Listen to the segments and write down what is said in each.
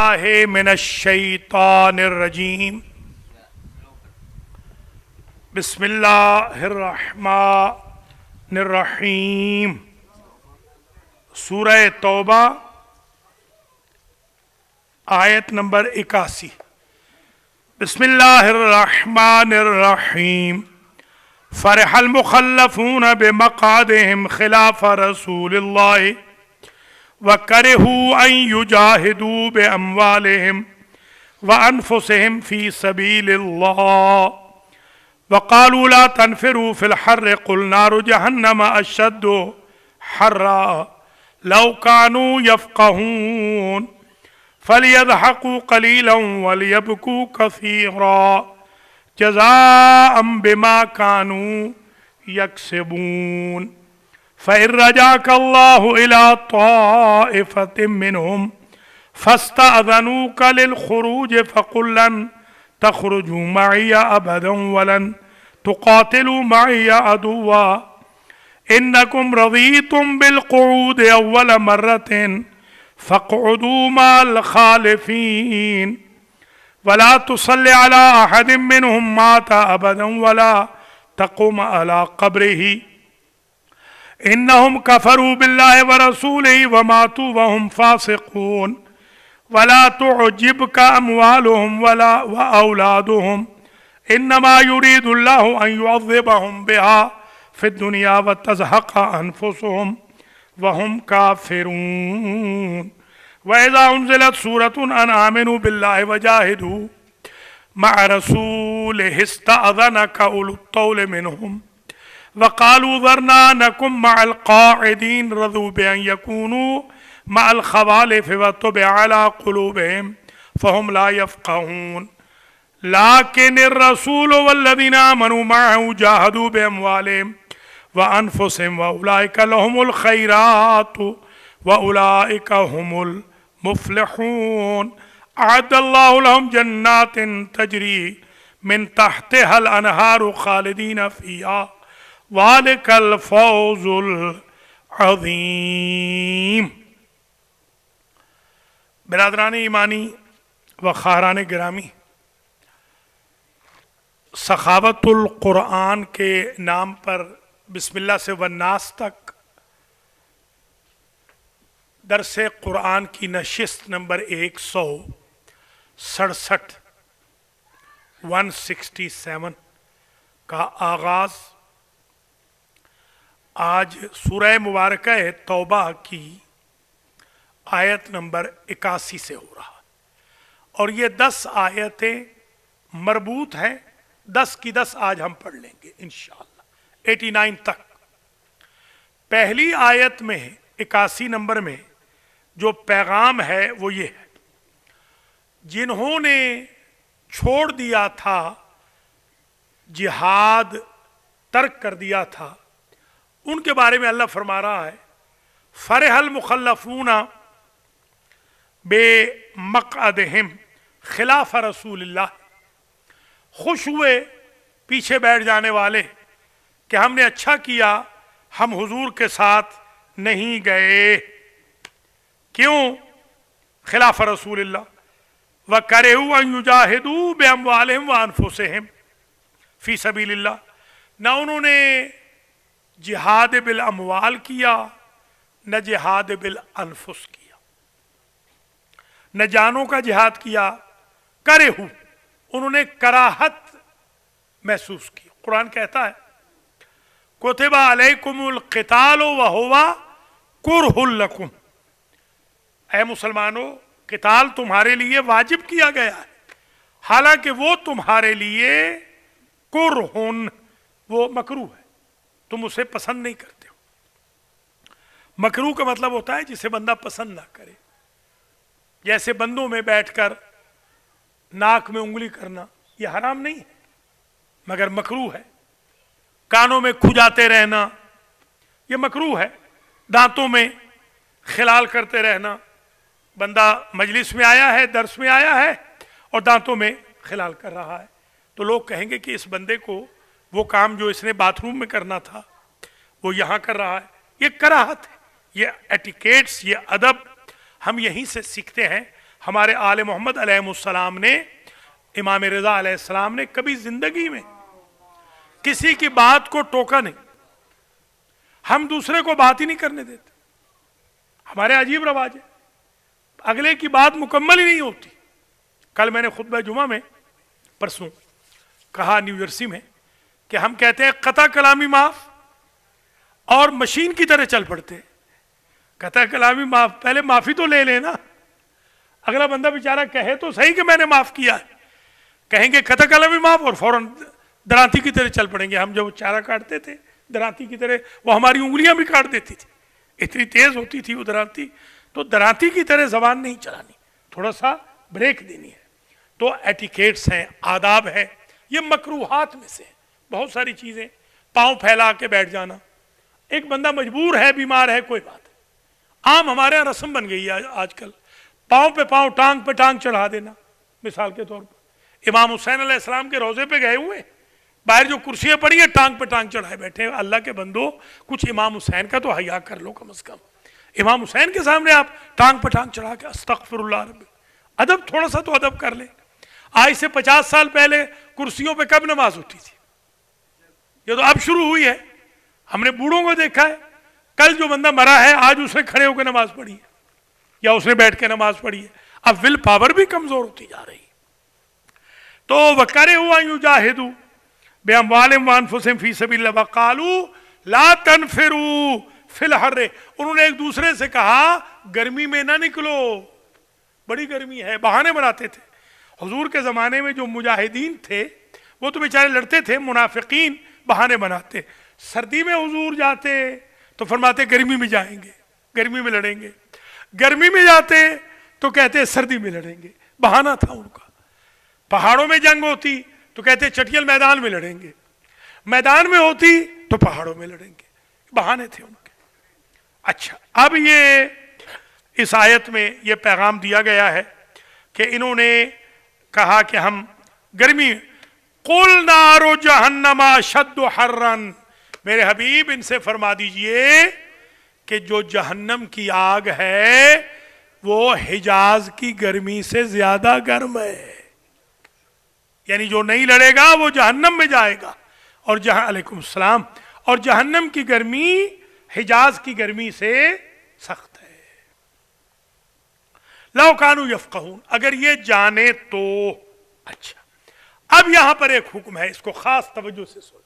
من الشیطان الرجیم بسم اللہ الرحمن الرحیم سورہ توبہ آیت نمبر 81 بسم اللہ الرحمن الرحیم فرح المخلفون بمقعدهم خلاف رسول اللہ وَكَرِهُوا أَن يُجَاهِدُوا بِأَمْوَالِهِمْ وَأَنفُسِهِمْ فِي سَبِيلِ اللَّهِ وَقَالُوا لَا تَنْفِرُوا فِي الْحَرِّ قُلْ نَارُ جَهَنَّمَ أَشَدُّ حَرًّا لَوْ كَانُوا يَفْقَهُونَ فَلْيَضْحَكُوا قَلِيلًا وَلْيَبْكُوا كَثِيرًا جَزَاءً بِمَا كَانُوا يَكْسِبُونَ فَإِن رَجَعَكَ اللَّهُ إِلَىٰ طَائِفَةٍ مِّنْهُمْ فَاسْتَأْذَنُوكَ لِلْخُرُوجِ فَقُل لَّن تَخْرُجُوا مَعِيَ أَبَدًا وَلَن تُقَاتِلُوا مَعِيَ عَدُوًّا إِنَّكُمْ رَضِيتُمْ بِالْقُعُودِ أَوَّلَ مَرَّةٍ فَاقْعُدُوا مَعَ الْخَالِفِينَ وَلَا تُصَلِّ عَلَىٰ أَحَدٍ مِّنْهُمْ مَاتَ أَبَدًا وَلَا تَقُمْ عَلَىٰ قَبْرِهِ انہم کفروا باللہ ورسولہ وماتوا وہم فاسقون ولا تعجبک اموالہم ولا واولادہم انما یرید اللہ ان یعذبہم بہا فی الدنیا وتزہق انفسہم وہم کافرون وَإِذَا أُنزِلَتْ سُورَةٌ أَنْ آمِنُوا بِاللَّهِ وَجَاهِدُوا مَعَ رَسُولِهِ اسْتَأْذَنَكَ أُولُو الطَّوْلِ مِنْهُمْ وَقَالُوا ذَرْنَا نَكُن مَّعَ الْقَاعِدِينَ رَضُوا بِأَن يَكُونُوا مَعَ الْخَوَالِفِ وَطُبِعَ عَلَىٰ قُلُوبِهِمْ فَهُمْ لَا يَفْقَهُونَ لَٰكِنِ الرَّسُولُ وَالَّذِينَ آمَنُوا مَعَهُ جَاهَدُوا بِأَمْوَالِهِمْ وَأَنفُسِهِمْ وَأُولَٰئِكَ لَهُمُ الْخَيْرَاتُ وَأُولَٰئِكَ هُمُ الْمُفْلِحُونَ أَعَدَّ اللَّهُ لَهُمْ جَنَّاتٍ تَجْرِي مِن تَحْتِهَا الْأَنْهَارُ خَالِدِينَ فِيهَا ذَلِكَ الْفَوْزُ الْعَظِيمُ برادران ایمانی و خواہران گرامی، سخاوت القرآن کے نام پر بسم اللہ سے والناس تک درس قرآن کی نشست نمبر 167 167 کا آغاز آج سورہ مبارکہ توبہ کی آیت نمبر 81 سے ہو رہا اور یہ 10 آیتیں مربوط ہیں، 10 کی 10 آج ہم پڑھ لیں گے انشاءاللہ 89 تک۔ پہلی آیت میں 81 نمبر میں جو پیغام ہے وہ یہ ہے، جنہوں نے چھوڑ دیا تھا، جہاد ترک کر دیا تھا، ان کے بارے میں اللہ فرما رہا ہے فرح المخلفون بے مقعدہم خلاف رسول اللہ، خوش ہوئے پیچھے بیٹھ جانے والے کہ ہم نے اچھا کیا ہم حضور کے ساتھ نہیں گئے۔ کیوں؟ خلاف رسول اللہ وَكَرِهُوا أَن يُجَاهِدُوا بِأَمْوَالِهِمْ وَأَنفُسِهِمْ فِي سَبِيلِ اللَّهِ، نہ انہوں نے جہاد بالاموال کیا، نہ جہاد بالانفس کیا، نہ جانوں کا جہاد کیا۔ کرہو، انہوں نے کراہت محسوس کی۔ قرآن کہتا ہے کتب علیکم القتال وہو کرہ لکم، اے مسلمانوں قتال تمہارے لیے واجب کیا گیا ہے، حالانکہ وہ تمہارے لیے کرہن، وہ مکروہ ہے، تم اسے پسند نہیں کرتے ہو۔ مکروہ کا مطلب ہوتا ہے جسے بندہ پسند نہ کرے، جیسے بندوں میں بیٹھ کر ناک میں انگلی کرنا، یہ حرام نہیں ہے مگر مکروہ ہے۔ کانوں میں کھجاتے رہنا یہ مکروہ ہے۔ دانتوں میں خلال کرتے رہنا، بندہ مجلس میں آیا ہے، درس میں آیا ہے اور دانتوں میں خلال کر رہا ہے، تو لوگ کہیں گے کہ اس بندے کو وہ کام جو اس نے باتھ روم میں کرنا تھا وہ یہاں کر رہا ہے۔ یہ کراہت ہے، یہ ایٹیکیٹس، یہ ادب ہم یہیں سے سیکھتے ہیں۔ ہمارے آل محمد علیہ السلام نے، امام رضا علیہ السلام نے کبھی زندگی میں کسی کی بات کو ٹوکا نہیں. ہم دوسرے کو بات ہی نہیں کرنے دیتے. ہمارے عجیب رواج ہے، اگلے کی بات مکمل ہی نہیں ہوتی. کل میں نے خطبہ جمعہ میں پرسوں کہا نیو جرسی میں کہ ہم کہتے ہیں قطع کلامی معاف، اور مشین کی طرح چل پڑتے ہیں. قطع کلامی معاف، پہلے معافی تو لے لینا. اگلا بندہ بیچارہ کہے تو صحیح کہ میں نے معاف کیا ہے، کہیں گے قطع کلامی معاف اور فوراً درانتی کی طرح چل پڑیں گے. ہم جب چارہ کاٹتے تھے درانتی کی طرح، وہ ہماری انگلیاں بھی کاٹ دیتی تھی، اتنی تیز ہوتی تھی وہ درانتی. تو درانتی کی طرح زبان نہیں چلانی، تھوڑا سا بریک دینی ہے. تو ایٹیکیٹس ہیں، آداب ہے، یہ مکروہات میں سے بہت ساری چیزیں. پاؤں پھیلا کے بیٹھ جانا، ایک بندہ مجبور ہے، بیمار ہے، کوئی بات ہے. عام ہمارے یہاں رسم بن گئی ہے آج کل، پاؤں پہ پاؤں، ٹانگ پہ ٹانگ چڑھا دینا. مثال کے طور پر امام حسین علیہ السلام کے روضے پہ گئے ہوئے، باہر جو کرسیاں پڑی ہیں ٹانگ پہ ٹانگ چڑھائے بیٹھے. اللہ کے بندو، کچھ امام حسین کا تو حیا کر لو کم از کم. امام حسین کے سامنے آپ ٹانگ پہ ٹانگ چڑھا کے استغفر اللہ رب. ادب، تھوڑا سا تو ادب کر لیں. آج سے 50 سال پہلے کرسیوں پہ کب نماز ہوتی تھی؟ یہ تو اب شروع ہوئی ہے. ہم نے بوڑھوں کو دیکھا ہے، کل جو بندہ مرا ہے آج اس نے کھڑے ہو کے نماز پڑھی ہے یا اس نے بیٹھ کے نماز پڑھی ہے. اب ول پاور بھی کمزور ہوتی جا رہی. تو وَكَرِهُوا أَن يُجَاهِدُوا بِأَمْوَالِهِمْ وَأَنفُسِهِمْ فِي سَبِيلِ اللَّهِ وَقَالُوا لَا تَنْفِرُوا فِي الْحَرِّ. انہوں نے ایک دوسرے سے کہا گرمی میں نہ نکلو، بڑی گرمی ہے. بہانے بناتے تھے. حضور کے زمانے میں جو مجاہدین تھے وہ تو بیچارے لڑتے تھے، منافقین بہانے بناتے. سردی میں حضور جاتے تو فرماتے گرمی میں جائیں گے، گرمی میں لڑیں گے. گرمی میں جاتے تو کہتے سردی میں لڑیں گے، بہانہ تھا ان کا. پہاڑوں میں جنگ ہوتی تو کہتے چٹیل میدان میں لڑیں گے، میدان میں ہوتی تو پہاڑوں میں لڑیں گے. بہانے تھے ان کے. اچھا، اب یہ اس آیت میں یہ پیغام دیا گیا ہے کہ انہوں نے کہا کہ ہم گرمی. قُلْ نَارُ جَهَنَّمَ أَشَدُّ حَرًّا. میرے حبیب ان سے فرما دیجئے کہ جو جہنم کی آگ ہے وہ حجاز کی گرمی سے زیادہ گرم ہے. یعنی جو نہیں لڑے گا وہ جہنم میں جائے گا. اور علیکم السلام. اور جہنم کی گرمی حجاز کی گرمی سے سخت ہے. لو کانوا یفقہون، اگر یہ جانے تو. اچھا، اب یہاں پر ایک حکم ہے، اس کو خاص توجہ سے سن.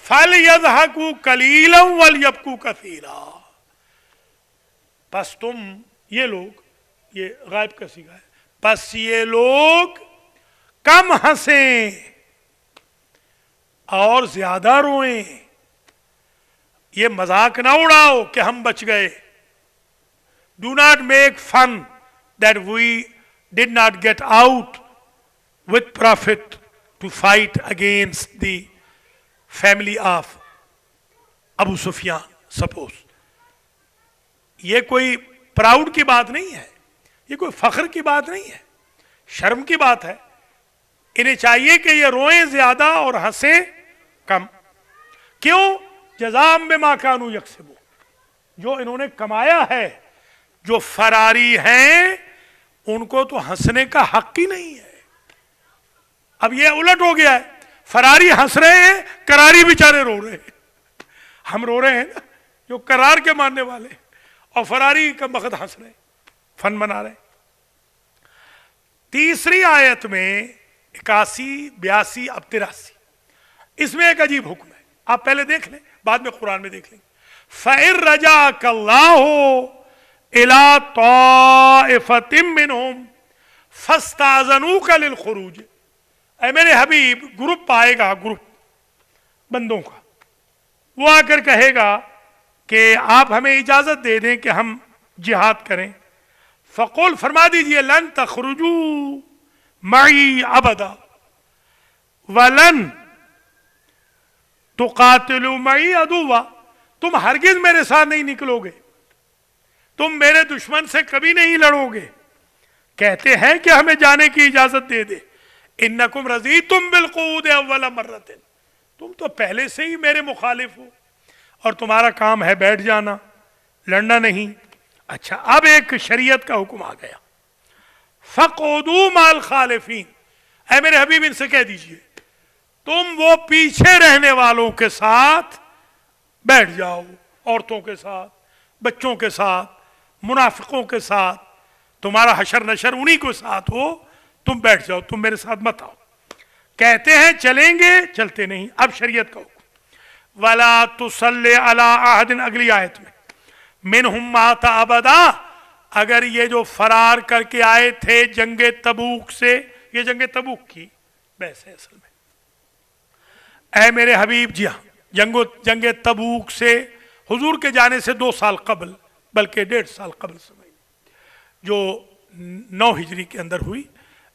فَلْيَضْحَكُوا قَلِيلًا وَلْيَبْكُوا كَثِيرًا. پس تم، یہ لوگ، یہ غائب کا صیغہ ہے، پس یہ لوگ کم ہنسیں اور زیادہ روئیں. یہ مذاق نہ اڑاؤ کہ ہم بچ گئے. Do not make fun that we did not get out with Prophet to fight against the family of Abu Sufyan. Suppose یہ کوئی پراؤڈ کی بات نہیں ہے، یہ کوئی فخر کی بات نہیں ہے، شرم کی بات ہے. انہیں چاہیے کہ یہ روئیں زیادہ اور ہنسیں کم. کیوں؟ جزاء بما كانوا یکسبون، جو انہوں نے کمایا ہے. جو فراری ہیں ان کو تو ہنسنے کا حق ہی نہیں ہے. اب یہ الٹ ہو گیا ہے، فراری ہنس رہے ہیں، کراری بیچارے رو رہے ہیں. ہم رو رہے ہیں نا جو کرار کے ماننے والے، اور فراری کا وقت ہنس رہے ہیں، فن بنا رہے ہیں. تیسری آیت میں 81، 82، اب 83، اس میں ایک عجیب حکم ہے. آپ پہلے دیکھ لیں، بعد میں قرآن میں دیکھ لیں. فَإِن رَجَعَكَ اللَّهُ إِلَىٰ طَائِفَةٍ مِّنْهُمْ فَاسْتَأْذَنُوكَ لِلْخُرُوجِ. اے میرے حبیب، گروپ آئے گا، گروپ بندوں کا، وہ آ کر کہے گا کہ آپ ہمیں اجازت دے دیں کہ ہم جہاد کریں. فقول، فرما دیجئے، لن تخرجوا معی ابدا ولن تقاتلوا معی عدوا. تم ہرگز میرے ساتھ نہیں نکلو گے، تم میرے دشمن سے کبھی نہیں لڑو گے. کہتے ہیں کہ ہمیں جانے کی اجازت دے دے. انکم رضیتم بالقعود اول مرۃ. تم تو پہلے سے ہی میرے مخالف ہو اور تمہارا کام ہے بیٹھ جانا، لڑنا نہیں. اچھا، اب ایک شریعت کا حکم آ گیا. فقعدوا مع الخالفین، اے میرے حبیب ان سے کہہ دیجئے تم وہ پیچھے رہنے والوں کے ساتھ بیٹھ جاؤ، عورتوں کے ساتھ، بچوں کے ساتھ، منافقوں کے ساتھ، تمہارا حشر نشر انہی کے ساتھ ہو، تم بیٹھ جاؤ، تم میرے ساتھ مت آؤ۔ کہتے ہیں چلیں گے، چلتے نہیں۔ اب شریعت کا حکم، وَلَا تُصَلِّ عَلَىٰ أَحَدٍ، اگلی آیت میں، مِنْهُمْ مَاتَ أَبَدًا، اگر یہ جو فرار کر کے آئے تھے جنگ تبوک سے، یہ جنگ تبوک کی بحث ہے اصل میں، اے میرے حبیب، جی ہاں جنگ تبوک سے حضور کے جانے سے 2 سال قبل، بلکہ 1.5 سال قبل سمجھ، جو 9 ہجری کے اندر ہوئی،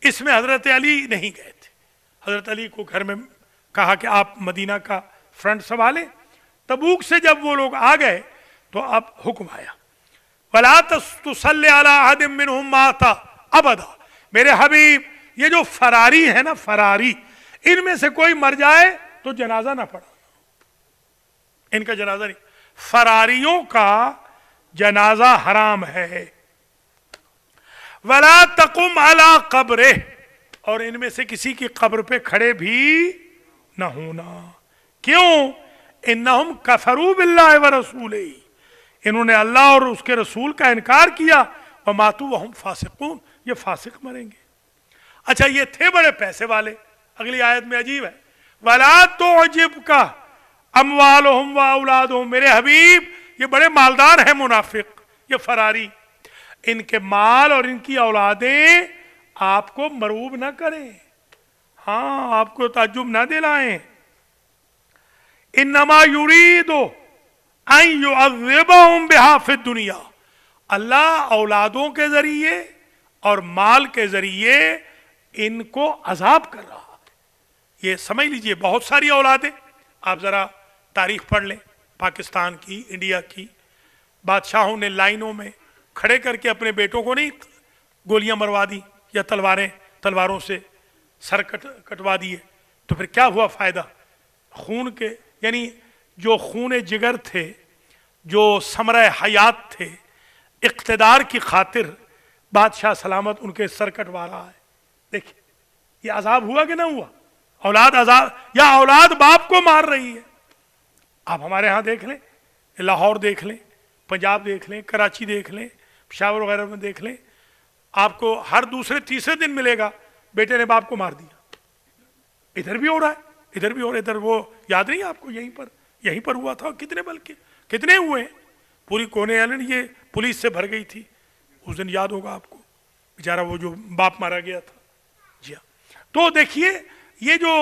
اس میں حضرت علی نہیں گئے تھے۔ حضرت علی کو گھر میں کہا کہ آپ مدینہ کا فرنٹ سنبھالیں۔ تبوک سے جب وہ لوگ آ گئے تو اب حکم آیا، وَلَا تُصَلِّ عَلَىٰ أَحَدٍ مِّنْهُمْ مَاتَ أَبَدًا، میرے حبیب یہ جو فراری ہے نا، فراری، ان میں سے کوئی مر جائے تو جنازہ نہ پڑھا، ان کا جنازہ نہیں، فراریوں کا جنازہ حرام ہے۔ وَلَا تَقُمْ عَلَىٰ قَبْرِهِ، اور ان میں سے کسی کی قبر پہ کھڑے بھی نہ ہونا۔ کیوں؟ انہم کفروا باللہ ورسولہ، انہوں نے اللہ اور اس کے رسول کا انکار کیا، وماتوا وہم فاسقون، یہ فاسق مریں گے۔ اچھا یہ تھے بڑے پیسے والے، اگلی آیت میں عجیب ہے، وَلَا تُعْجِبْكَ أَمْوَالُهُمْ وَأَوْلَادُهُمْ، میرے حبیب یہ بڑے مالدار ہیں منافق، یہ فراری، ان کے مال اور ان کی اولادیں آپ کو مروب نہ کریں، ہاں آپ کو تعجب نہ دلائیں۔ انما یرید ان یعذبہم بہا فی الدنیا، اللہ اولادوں کے ذریعے اور مال کے ذریعے ان کو عذاب کر رہا ہے۔ یہ سمجھ لیجئے بہت ساری اولادیں، آپ ذرا تاریخ پڑھ لیں پاکستان کی، انڈیا کی، بادشاہوں نے لائنوں میں کھڑے کر کے اپنے بیٹوں کو نہیں گولیاں مروا دی یا تلواروں سے سر کٹوا دیے، تو پھر کیا ہوا فائدہ؟ خون کے، یعنی جو خون جگر تھے، جو ثمرہ حیات تھے، اقتدار کی خاطر بادشاہ سلامت ان کے سر کٹوا رہا ہے۔ دیکھیں یہ عذاب ہوا کہ نہ ہوا؟ اولاد عذاب، یا اولاد باپ کو مار رہی ہے۔ آپ ہمارے ہاں دیکھ لیں، لاہور دیکھ لیں، پنجاب دیکھ لیں، کراچی دیکھ لیں، پشاور وغیرہ میں دیکھ لیں، آپ کو ہر دوسرے تیسرے دن ملے گا بیٹے نے باپ کو مار دیا۔ ادھر بھی ہو رہا ہے، ادھر بھی ہو رہا ہے، ادھر وہ یاد نہیں آپ کو، یہیں پر ہوا تھا، کتنے بلکہ کتنے ہوئے ہیں، پوری کونے ایلنڈ یہ پولیس سے بھر گئی تھی اس دن، یاد ہوگا آپ کو، بیچارہ وہ جو باپ مارا گیا تھا۔ جی ہاں، تو دیکھیے یہ جو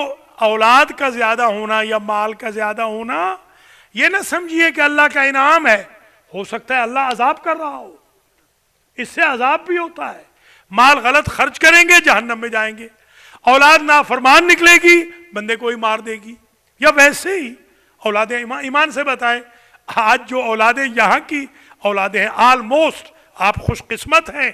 اولاد کا زیادہ ہونا یا مال کا زیادہ ہونا، یہ نہ سمجھیے کہ اللہ کا انعام ہے، ہو سکتا ہے اللہ عذاب کر رہا ہو، اس سے عذاب بھی ہوتا ہے۔ مال غلط خرچ کریں گے جہنم میں جائیں گے، اولاد نافرمان نکلے گی بندے کو ہی مار دے گی، یا ویسے ہی اولادیں ایمان سے بتائیں، آج جو اولادیں یہاں کی اولادیں ہیں، آلموسٹ آپ خوش قسمت ہیں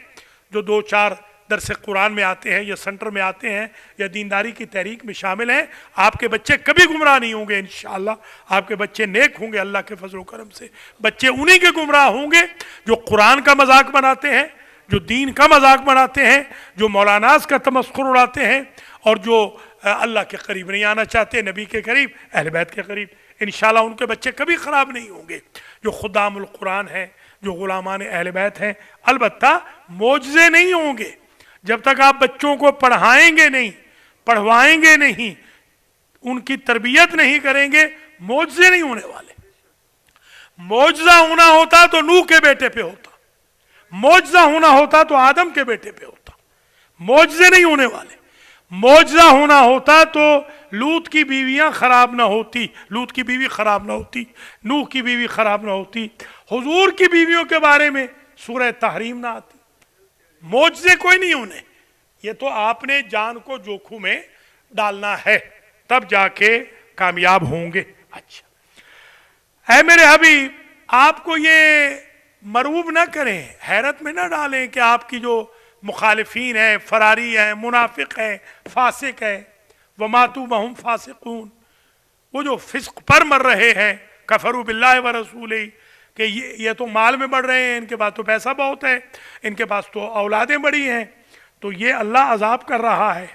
جو 2-4 درس قرآن میں آتے ہیں یا سنٹر میں آتے ہیں یا دینداری کی تحریک میں شامل ہیں۔ آپ کے بچے کبھی گمراہ نہیں ہوں گے انشاءاللہ، آپ کے بچے نیک ہوں گے اللہ کے فضل و کرم سے۔ بچے انہی کے گمراہ ہوں گے جو قرآن کا مذاق بناتے ہیں، جو دین کا مذاق بناتے ہیں، جو مولاناز کا تمسخر اڑاتے ہیں، اور جو اللہ کے قریب نہیں آنا چاہتے، نبی کے قریب، اہل بیت کے قریب۔ انشاءاللہ ان کے بچے کبھی خراب نہیں ہوں گے جو خدام القرآن ہیں، جو غلامان اہل بیت ہیں۔ البتہ معجزے نہیں ہوں گے جب تک آپ بچوں کو پڑھائیں گے نہیں، پڑھوائیں گے نہیں، ان کی تربیت نہیں کریں گے، معجزے نہیں ہونے والے۔ معجزہ ہونا ہوتا تو نوح کے بیٹے پہ ہوتا، معجزہ ہونا ہوتا تو آدم کے بیٹے پہ ہوتا، معجزے نہیں ہونے والے۔ معجزہ ہونا ہوتا تو لوط کی بیویاں خراب نہ ہوتی، لوط کی بیوی خراب نہ ہوتی، نوح کی بیوی خراب نہ ہوتی، حضور کی بیویوں کے بارے میں سورہ تحریم نہ آتی۔ معجزے کوئی نہیں ہونے، یہ تو آپ نے جان کو جوکھوں میں ڈالنا ہے، تب جا کے کامیاب ہوں گے۔ اچھا اے میرے حبیب، آپ کو یہ مروب نہ کریں، حیرت میں نہ ڈالیں کہ آپ کی جو مخالفین ہیں، فراری ہیں، منافق ہیں، فاسق ہیں، وَمَاتُوا وَهُمْ فَاسِقُونَ، وہ جو فسق پر مر رہے ہیں، کفروا باللہ ورسولہ، کہ یہ تو مال میں بڑھ رہے ہیں، ان کے پاس تو پیسہ بہت ہے، ان کے پاس تو اولادیں بڑی ہیں، تو یہ اللہ عذاب کر رہا ہے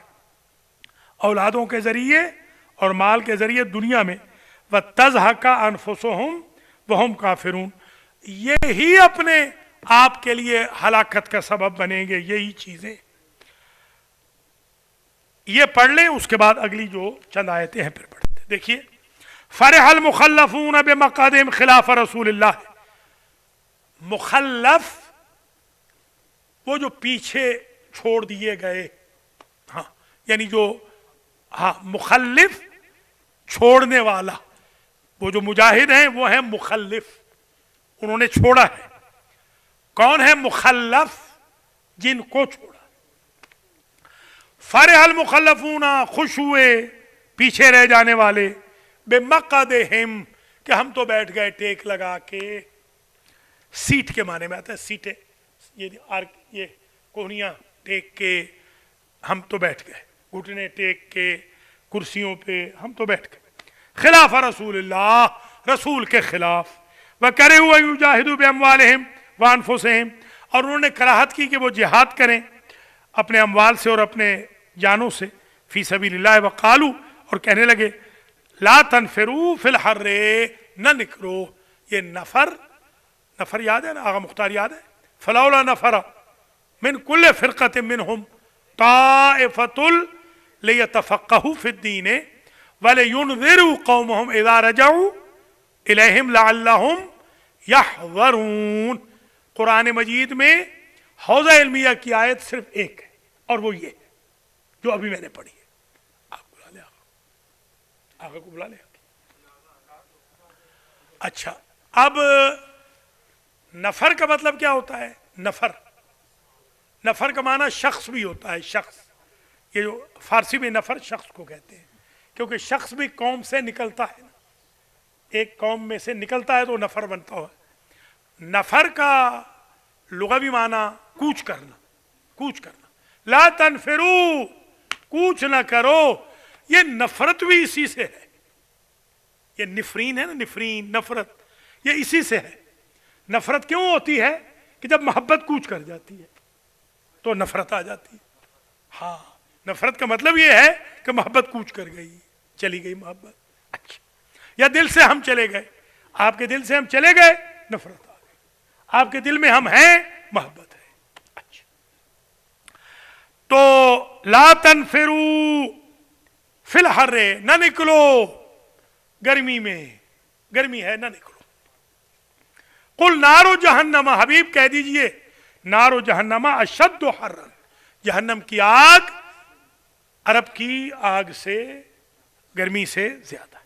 اولادوں کے ذریعے اور مال کے ذریعے دنیا میں، وَتَزْهَقَ أَنفُسُهُمْ وَهُمْ کافرون، یہی اپنے آپ کے لیے ہلاکت کا سبب بنیں گے یہی چیزیں۔ یہ پڑھ لیں، اس کے بعد اگلی جو چند آیتیں ہیں پھر پڑھتے ہیں۔ دیکھیے، فرح المخلفون بمقعدہم خلاف رسول اللہ، مخلف وہ جو پیچھے چھوڑ دیے گئے، ہاں یعنی جو مخلف چھوڑنے والا، وہ جو مجاہد ہیں وہ ہیں مخلف، انہوں نے چھوڑا ہے۔ کون ہے مخلف؟ جن کو چھوڑا۔ فرح المخلفون، خوش ہوئے پیچھے رہ جانے والے، بمقعدہم کہ ہم تو بیٹھ گئے ٹیک لگا کے، سیٹ کے معنی میں آتا ہے، سیٹیں یہ کوہنیاں ٹیک کے ہم تو بیٹھ گئے، گھٹنے ٹیک کے کرسیوں پہ ہم تو بیٹھ گئے، خلاف رسول اللہ، رسول کے خلاف، وَكَرِهُ أَن يُجَاهِدُوا بِأَمْوَالِهِمْ وَأَنفُسِهِمْ، اور انہوں نے کراہت کی کہ وہ جہاد کریں اپنے اموال سے اور اپنے جانوں سے، فی سبیل اللہ، وقالو، اور کہنے لگے لا تنفروا فی الحر، نہ نکلو، یہ نفر یاد ہے نا، آغا مختار یاد ہے، فلولا نفر من کل فرقۃ منہم طائفۃ لیتفقہوا فی الدین ولینذروا قومہم اذا رجعوا الیہم لعلہم یحذرون۔ قرآن مجید میں حوزہ علمیہ کی آیت صرف ایک ہے، اور وہ یہ ہے جو ابھی میں نے پڑھی ہے۔ آپ بلا لیں، آقا کو بلا لیں۔ اچھا، اب نفر کا مطلب کیا ہوتا ہے؟ نفر کا معنی شخص بھی ہوتا ہے، شخص، یہ جو فارسی میں نفر شخص کو کہتے ہیں، کیونکہ شخص بھی قوم سے نکلتا ہے نا، ایک قوم میں سے نکلتا ہے تو نفر بنتا ہے۔ نفر کا لغوی معنی کوچ کرنا، لا تنفرو، کوچ نہ کرو، یہ نفرت بھی اسی سے ہے، یہ نفرین ہے نا، نفرت یہ اسی سے ہے۔ نفرت کیوں ہوتی ہے؟ کہ جب محبت کوچ کر جاتی ہے تو نفرت آ جاتی ہے۔ ہاں، نفرت کا مطلب یہ ہے کہ محبت کوچ کر گئی، چلی گئی محبت۔ اچھا، یا دل سے ہم چلے گئے، آپ کے دل سے ہم چلے گئے، نفرت آ گئی، آپ کے دل میں ہم ہیں، محبت ہے۔ اچھا، تو لا تنفروا فی الحر، نہ نکلو گرمی میں، گرمی ہے نہ نکلو۔ قل نار جہنم، حبیب کہہ دیجئے نار جہنم اشد حرا، جہنم کی آگ عرب کی آگ سے، گرمی سے زیادہ ہے۔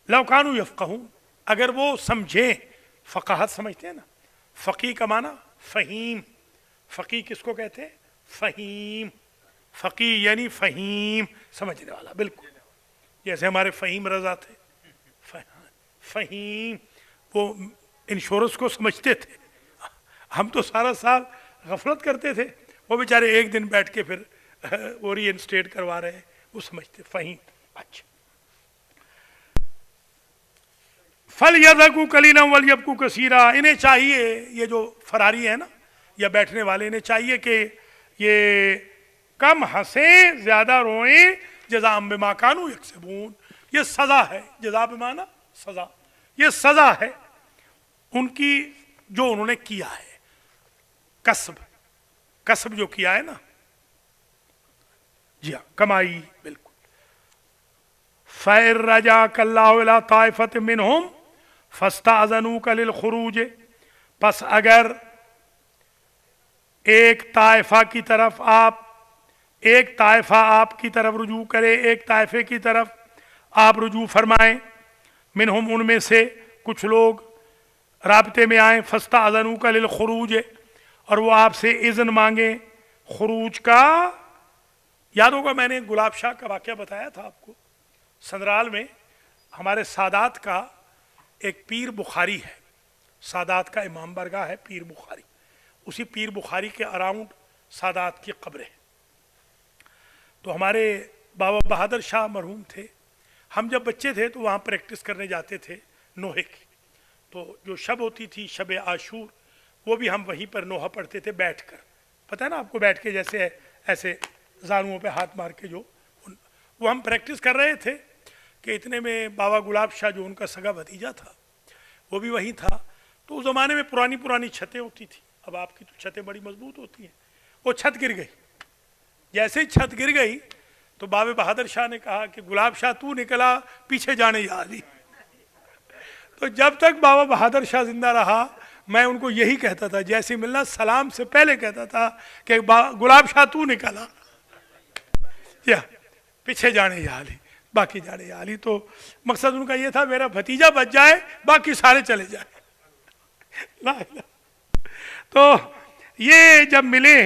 لو کانوا یفقہون، اگر وہ سمجھیں، فقاہت سمجھتے ہیں نا، فقیہ کا معنی فہیم، فقیہ کس کو کہتے ہیں؟ فہیم، فقیہ یعنی فہیم، سمجھنے والا، بالکل جیسے ہمارے فہیم رضا تھے، فہیم وہ انشورنس کو سمجھتے تھے، ہم تو سارا سال غفلت کرتے تھے، وہ بیچارے ایک دن بیٹھ کے پھر وہ ری انسٹیٹ کروا رہے ہیں، وہ سمجھتے فہیم۔ اچھا، فَلْيَضْحَكُوا قَلِيلًا وَلْيَبْكُوا كَثِيرًا، انہیں چاہیے، یہ جو فراری ہے نا یا بیٹھنے والے، انہیں چاہیے کہ یہ کم ہنسیں زیادہ روئیں، جزاء بما كانوا یکسبون، یہ سزا ہے، جزا بمعنی سزا، یہ سزا ہے ان کی جو انہوں نے کیا ہے، کسب جو کیا ہے نا، جی ہاں، کمائی، بالکل۔ فَإِن رَجَعَكَ اللَّهُ إِلَىٰ طَائِفَةٍ مِّنْهُمْ فَاسْتَأْذَنُوكَ لِلْخُرُوجِ، پس اگر ایک طائفہ کی طرف رجوع کرے، ایک طائفے کی طرف آپ رجوع فرمائیں، منہم ان میں سے کچھ لوگ رابطے میں آئیں، فَاسْتَأْذَنُوكَ لِلْخُرُوجِ، اور وہ آپ سے اذن مانگیں خروج کا۔ یاد ہوگا میں نے گلاب شاہ کا واقعہ بتایا تھا آپ کو، سندرال میں ہمارے سادات کا ایک پیر بخاری ہے، سادات کا امام برگاہ ہے پیر بخاری، اسی پیر بخاری کے اراؤنڈ سادات کی قبر ہے۔ تو ہمارے بابا بہادر شاہ مرحوم تھے، ہم جب بچے تھے تو وہاں پریکٹس کرنے جاتے تھے نوحے کی، تو جو شب ہوتی تھی شب عاشور، وہ بھی ہم وہیں پر نوحہ پڑھتے تھے بیٹھ کر، پتہ ہے نا آپ کو، بیٹھ کے جیسے ایسے زانوؤں پہ ہاتھ مار کے جو وہ ہم پریکٹس کر رہے تھے کہ اتنے میں بابا گلاب شاہ جو ان کا سگا بھتیجا تھا وہ بھی وہیں تھا. تو اس زمانے میں پرانی چھتیں ہوتی تھی. اب آپ کی تو چھتیں بڑی مضبوط ہوتی ہیں. وہ چھت گر گئی. جیسے ہی چھت گر گئی تو بابا بہادر شاہ نے کہا کہ گلاب شاہ تو نکلا پیچھے جانے یا علی. تو جب تک بابا بہادر شاہ زندہ رہا میں ان کو یہی کہتا تھا, جیسے ملنا سلام سے پہلے کہتا تھا کہ گلاب شاہ تو نکلا یا پیچھے جانے یا علی, باقی جانے یا علی. تو مقصد ان کا یہ تھا میرا بھتیجا بچ جائے باقی سارے چلے جائیں. تو یہ جب ملے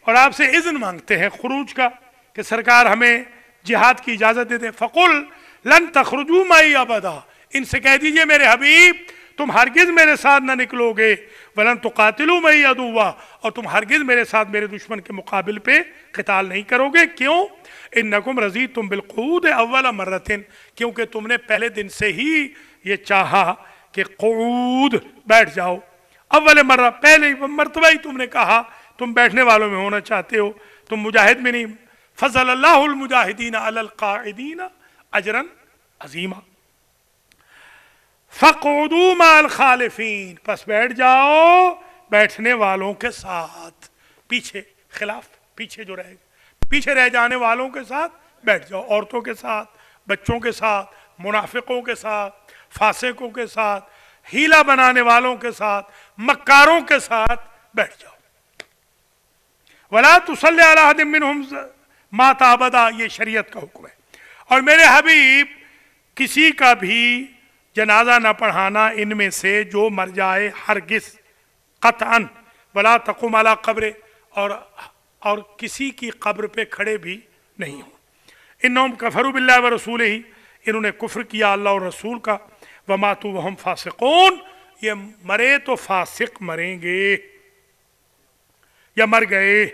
اور آپ سے اذن مانگتے ہیں خروج کا کہ سرکار ہمیں جہاد کی اجازت دے دیں, فقل لن تخرجوا معی ابدا, ان سے کہہ دیجئے میرے حبیب تم ہرگز میرے ساتھ نہ نکلو گے, ولن تقاتلوا معی عدوا, اور تم ہرگز میرے ساتھ میرے دشمن کے مقابل پہ قتال نہیں کرو گے. کیوں؟ انکم رضیتم بالقعود اول مرۃ, کیونکہ تم نے پہلے دن سے ہی یہ چاہا کہ قعود بیٹھ جاؤ. اول مرہ پہلے مرتبہ ہی تم نے کہا تم بیٹھنے والوں میں ہونا چاہتے ہو, تم مجاہد میں نہیں. فضل اللہ المجاہدین علی القاعدین اجرا عظیما. فقعدوا مع الخالفین, پس بیٹھ جاؤ بیٹھنے والوں کے ساتھ, پیچھے خلاف پیچھے جو رہے پیچھے رہ جانے والوں کے ساتھ بیٹھ جاؤ, عورتوں کے ساتھ, بچوں کے ساتھ, منافقوں کے ساتھ, فاسقوں کے ساتھ, ہیلا بنانے والوں کے ساتھ, مکاروں کے ساتھ بیٹھ جاؤ. ولا تصلی علی احد منہم مات ابدا, یہ شریعت کا حکم ہے. اور میرے حبیب کسی کا بھی جنازہ نہ پڑھانا ان میں سے جو مر جائے ہرگز, قطعاً. ولا تقم علی قبر, اور کسی کی قبر پہ کھڑے بھی نہیں ہوں. انہم کفروا باللہ ورسولہ, انہوں نے کفر کیا اللہ اور رسول کا. وماتوا وہم فاسقون, یہ مرے تو فاسق مریں گے یا مر گئے.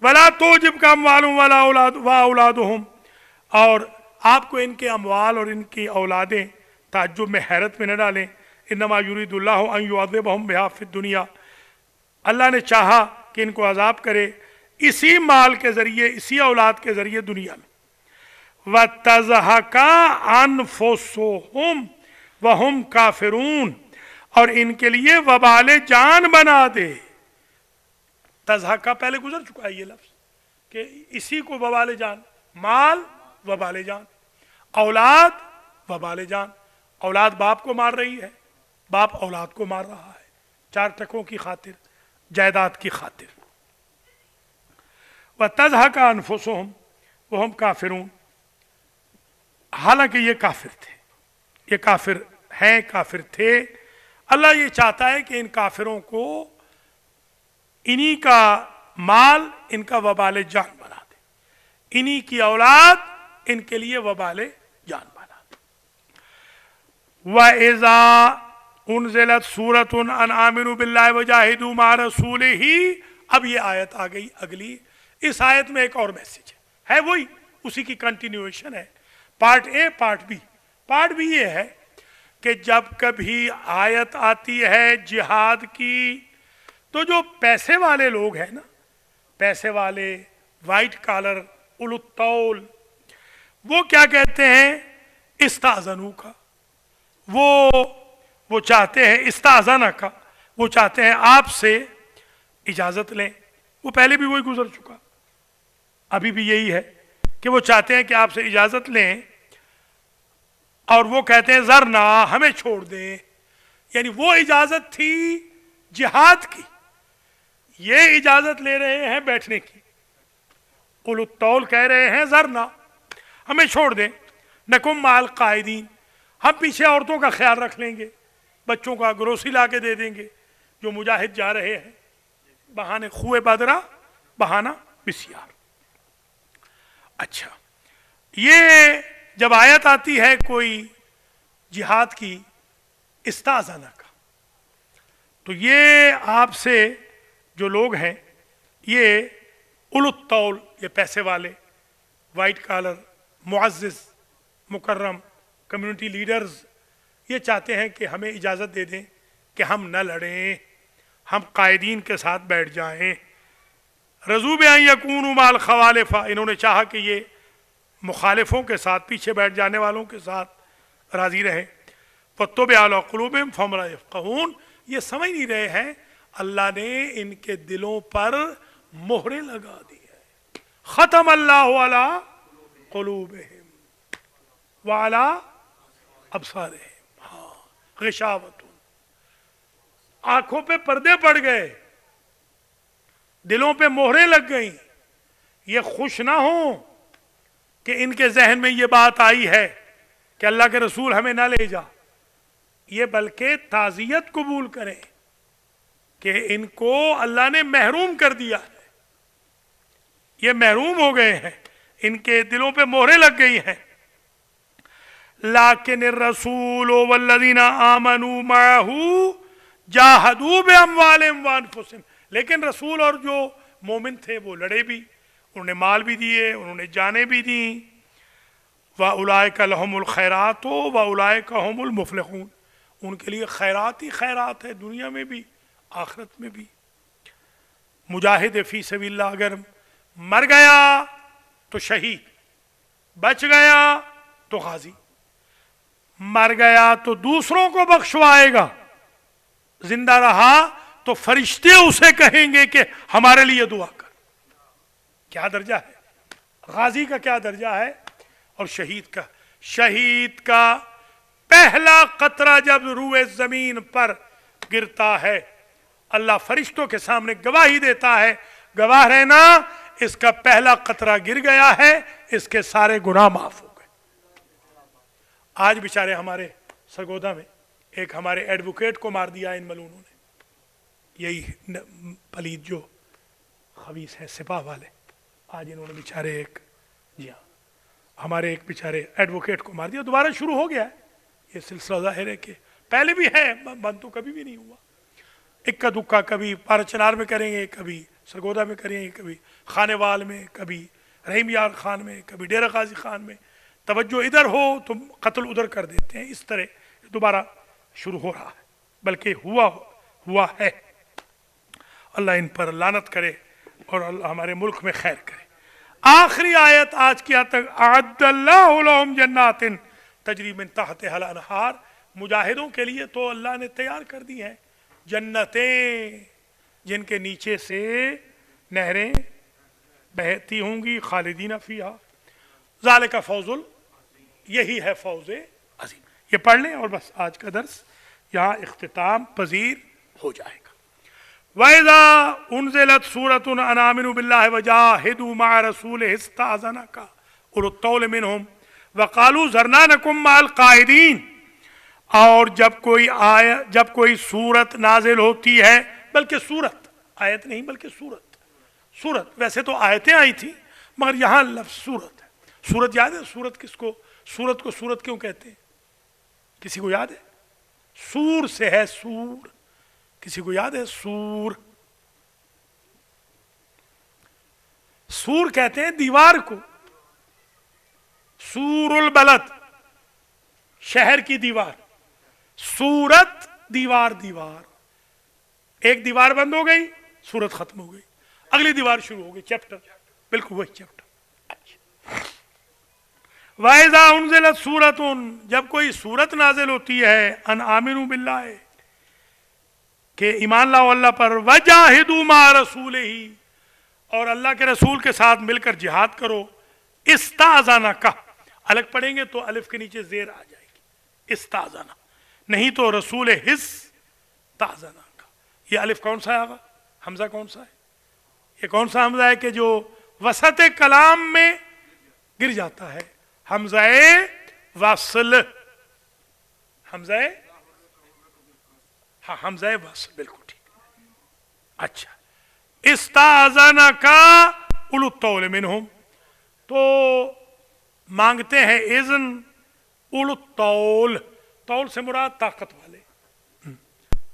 ولا توجبک اموالہم ولا اولادہم, اور آپ کو ان کے اموال اور ان کی اولادیں تعجب میں حیرت میں نہ ڈالیں. انما یرید اللہ ان یعذبہم بہا فی الدنیا, اللہ نے چاہا کہ ان کو عذاب کرے اسی مال کے ذریعے, اسی اولاد کے ذریعے دنیا میں. وَتَزْهَقَ أَنفُسُهُمْ وَهُمْ کافرون, اور ان کے لیے وبال جان بنا دے. تزہقہ پہلے گزر چکا ہے یہ لفظ کہ اسی کو وبال جان, مال وبال جان, اولاد وبال جان. اولاد باپ کو مار رہی ہے, باپ اولاد کو مار رہا ہے, 4 ٹکوں کی خاطر, جائیداد کی خاطر. وَتَزْهَقَ أَنفُسُهُمْ وَهُمْ کافرون, حالانکہ یہ کافر تھے, یہ کافر ہیں, کافر تھے. اللہ یہ چاہتا ہے کہ ان کافروں کو انہی کا مال ان کا وبال جان بنا دے, انہی کی اولاد ان کے لیے وبال جان بنا دے. وَإِذَا أُنزِلَتْ سُورَةٌ أَنْ آمِنُوا بِاللَّهِ وَجَاهِدُوا مَعَ رَسُولِهِ, اب یہ آیت آ گئی اگلی. اس آیت میں ایک اور میسج ہے وہی اسی کی کنٹینیویشن ہے, part A part B. Part B یہ ہے کہ جب کبھی آیت آتی ہے جہاد کی تو جو پیسے والے لوگ ہیں نا, پیسے والے, وائٹ کالر, اولو الطول, وہ کیا کہتے ہیں استاذنو کا, وہ چاہتے ہیں استاذنہ کا, وہ چاہتے ہیں آپ سے اجازت لیں. وہ پہلے بھی وہی گزر چکا, ابھی بھی یہی ہے کہ وہ چاہتے ہیں کہ آپ سے اجازت لیں, اور وہ کہتے ہیں ذرنا, ہمیں چھوڑ دیں. یعنی وہ اجازت تھی جہاد کی, یہ اجازت لے رہے ہیں بیٹھنے کی. اولو الطول کہہ رہے ہیں ذرنا, ہمیں چھوڑ دیں. نکم مع القاعدین, ہم پیچھے عورتوں کا خیال رکھ لیں گے, بچوں کا گروسری لا کے دے دیں گے. جو مجاہد جا رہے ہیں بہانے خوہ بدرہ بہانہ بسیار. اچھا, یہ جب آیت آتی ہے کوئی جہاد کی استاذنہ کا, تو یہ آپ سے جو لوگ ہیں یہ اولو الطول, یہ پیسے والے, وائٹ کالر, معزز, مکرم, کمیونٹی لیڈرز, یہ چاہتے ہیں کہ ہمیں اجازت دے دیں کہ ہم نہ لڑیں, ہم قائدین کے ساتھ بیٹھ جائیں. رضو بأن یکونوا مع الخوالف، انہوں نے چاہا کہ یہ مخالفوں کے ساتھ، پیچھے بیٹھ جانے والوں کے ساتھ راضی رہے. فطبع علی قلوبہم فہم لا یفقہون، یہ سمجھ نہیں رہے ہیں اللہ نے ان کے دلوں پر مہریں لگا دی ہے. ختم اللہ علی قلوبہم وعلی ابصارہم، غشاوۃ، آنکھوں پہ پردے پڑ گئے، دلوں پہ مہریں لگ گئیں. یہ خوش نہ ہوں کہ ان کے ذہن میں یہ بات آئی ہے کہ اللہ کے رسول ہمیں نہ لے جا، یہ بلکہ تعزیت قبول کریں کہ ان کو اللہ نے محروم کر دیا ہے، یہ محروم ہو گئے ہیں، ان کے دلوں پہ مہریں لگ گئی ہیں. لیکن الرسول والذین آمنوا معہ جاہدوا باموالہم وانفسہم، لیکن رسول اور جو مومن تھے وہ لڑے بھی، انہوں نے مال بھی دیے، انہوں نے جانیں بھی دیں. وَأُولَئِكَ لَهُمُ الْخَيْرَاتُ وَأُولَئِكَ هُمُ الْمُفْلِحُونَ، ان کے لیے خیرات ہی خیرات ہے، دنیا میں بھی آخرت میں بھی. مجاہد فی سبیل اللہ اگر مر گیا تو شہید، بچ گیا تو غازی، مر گیا تو دوسروں کو بخشوائے گا، زندہ رہا تو فرشتے اسے کہیں گے کہ ہمارے لیے دعا کر. کیا درجہ ہے غازی کا، کیا درجہ ہے، اور شہید کا پہلا قطرہ جب روئے زمین پر گرتا ہے، اللہ فرشتوں کے سامنے گواہی دیتا ہے، گواہ رہنا اس کا پہلا قطرہ گر گیا ہے، اس کے سارے گناہ معاف ہو گئے. آج بیچارے ہمارے سرگودا میں ایک ہمارے ایڈوکیٹ کو مار دیا ان ملونوں نے، یہی پلید جو خبیث ہیں سپاہ والے، آج انہوں نے بیچارے ایک، جی ہاں ہمارے ایک بیچارے ایڈوکیٹ کو مار دیا. دوبارہ شروع ہو گیا ہے یہ سلسلہ، ظاہر ہے کہ پہلے بھی ہے، بند تو کبھی بھی نہیں ہوا. اکا دکا کبھی پارا چنار میں کریں گے، کبھی سرگودا میں کریں گے، کبھی خانے وال میں، کبھی رحیم یار خان میں، کبھی ڈیرہ غازی خان میں. توجہ ادھر ہو تو قتل ادھر کر دیتے ہیں. اس طرح دوبارہ شروع ہو رہا ہے، بلکہ ہوا ہے. اللہ ان پر لعنت کرے اور اللہ ہمارے ملک میں خیر کرے. آخری آیت آج کی تک، اعد اللہ لہم جنات تجری من تحتہا الانہار، مجاہدوں کے لیے تو اللہ نے تیار کر دی ہیں جنتیں جن کے نیچے سے نہریں بہتی ہوں گی، خالدین فیہا، ذالک فوز، یہی ہے فوز عظیم. یہ پڑھ لیں اور بس آج کا درس یہاں اختتام پذیر ہو جائے گا. وَإِذَا أُنزِلَتْ سُورَةٌ أَنْ آمِنُوا بِاللَّهِ وَجَاهِدُوا مَعَ رَسُولِهِ اسْتَأْذَنَكَ أُولُو الطَّوْلِ مِنْهُمْ وَقَالُوا ذَرْنَا نَكُن مَعَ الْقَاعِدِينَ. اور جب کوئی سورت نازل ہوتی ہے، بلکہ سورت، آیت نہیں بلکہ سورت، ویسے تو آیتیں آئی تھیں مگر یہاں لفظ سورت ہے. سورت یاد ہے؟ سورت کس کو، سورت کو سورت کیوں کہتے ہیں؟ کسی کو یاد ہے؟ سور سے ہے، سور، کسی کو یاد ہے؟ سور کہتے ہیں دیوار کو، سور البلد، شہر کی دیوار. سورت دیوار، ایک دیوار بند ہو گئی، سورت ختم ہو گئی، اگلی دیوار شروع ہو گئی، چیپٹر، بالکل وہی چیپٹر. وَإِذَا أُنزِلَتْ سُورَةٌ، جب کوئی سورت نازل ہوتی ہے، ان آمنوا باللہ، کہ ایمان لاؤ اللہ پر، وَجَاهِدُوا مَعَ رَسُولِهِ، اور اللہ کے رسول کے ساتھ مل کر جہاد کرو. استاذنک، الگ پڑھیں گے تو الف کے نیچے زیر آ جائے گی، استاذنہ، نہیں تو رسول حس تاذنک. یہ الف کون سا ہے آگا؟ حمزہ کون سا ہے؟ یہ کون سا حمزہ ہے کہ جو وسط کلام میں گر جاتا ہے؟ حمزہ وصل، حمزہ، ہاں حمزہ وصل، بالکل ٹھیک. اچھا، استاذنک اولو الطول منہم، تو مانگتے ہیں اذن اولو الطول، طول سے مراد